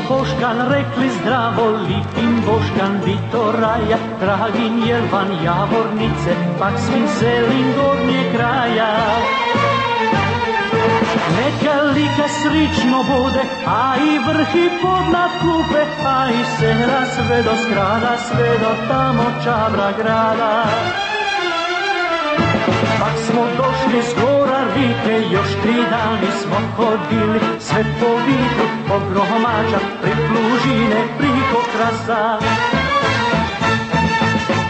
Boškan rekli zdravo, Lipin, Boškan, Vitoraja, Dragin, Jelvan, Javornice, pak svim selim gornje kraja. Neka lika srično bude, a i vrhi podnad kupe, a i sela sve do skrada, sve do tamo Čabra grada. Pak smo došli s gora Rike, još 3 dani smo hodili, sve po vidu, po Gromača, pri Plužine, priko Krasa.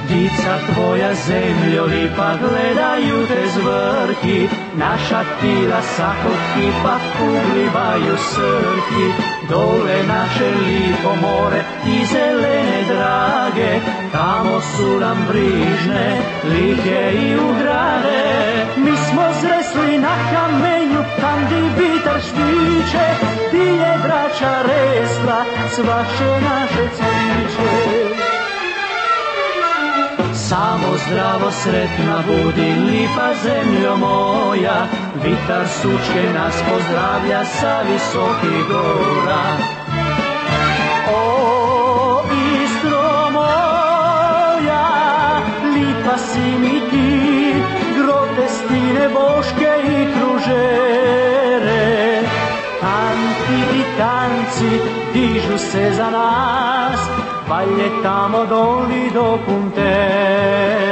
Dica tvoja zemljo lipa, gledaju te zvrhi, naša tila sakotki, pa uglivaju srki. Dole naše lipo more i zelene drage, tamo su nam brižne, lihe i ugrade. Mi smo zresli na kamenju, tam di vitar šviče, ti je braća resla, svaše naše cviće. Samo zdravo sretna budi, lipa zemljo moja, vitar sučke nas pozdravlja sa visokih gora. O, Istro moja, lipa si mi ti, grote, stine, boške i kružere. Tanti i tanci dižu se za nas, valje tamo doli do Puntere.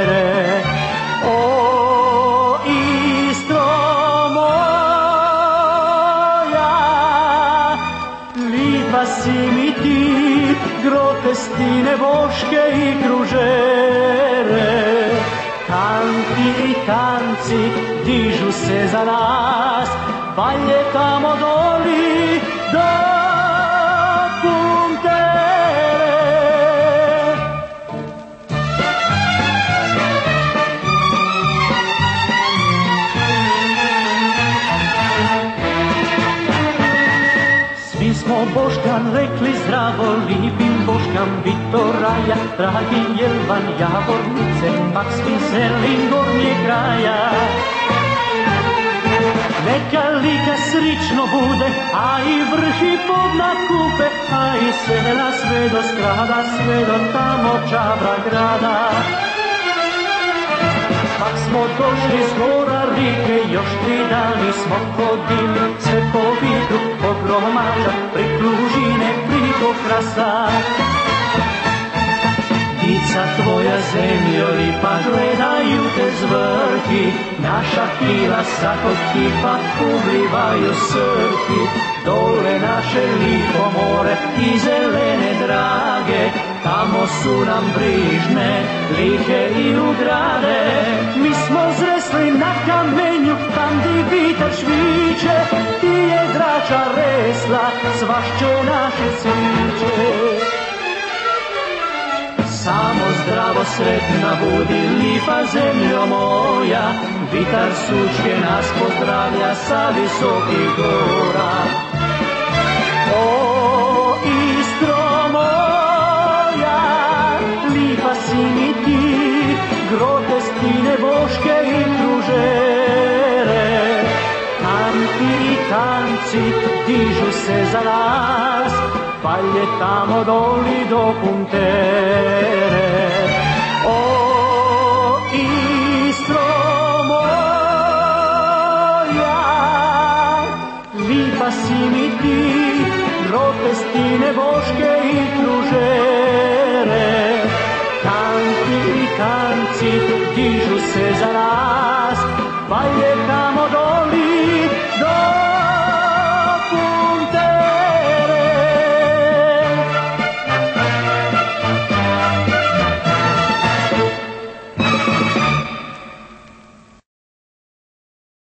O, Istro moja, lipa si mi ti, grote, stine, boške i kružere. Tanti i tanci dižu se za nas, valje tamo doli do Boškan rekli zdravo, Lipin, Boškan, Vitoraja, Dragin, Jelvan, Javornice, pak svim selim gornje kraja. Neka lika srično bude, a i vrhi podnad kupe, a i sela sve do skrada, sve do tamo Čabra grada. Pak smo došli s gora Rike, još 3 dani smo hodili, sve po vidu, po Gromača, pri Plužine, priko Krasa. Dica tvoja zemljo lipa, gledaju te zvrhi, naša tila sakotki, pa uglivaju srki. Dole naše lipo more i zelene drage, tamo su nam brižne, lihe i ugrade. Mi smo zresli na kamenju, tam di vitar šviče, ti je drača resla, svašće naše cviće. Samo zdravo sretna budi, lipa zemljo moja, vitar sučke nas pozdravlja sa visokih gora. O, Istro moja, lipa si mi ti, grote, stine, boške i kružere. Tanti i tanci dižu se za nas, valje tamo doli do Puntere. O, Istro moja, lipa si mi ti, grote, stine, boške i kružere. Tanti i tanci dižu se za nas, valje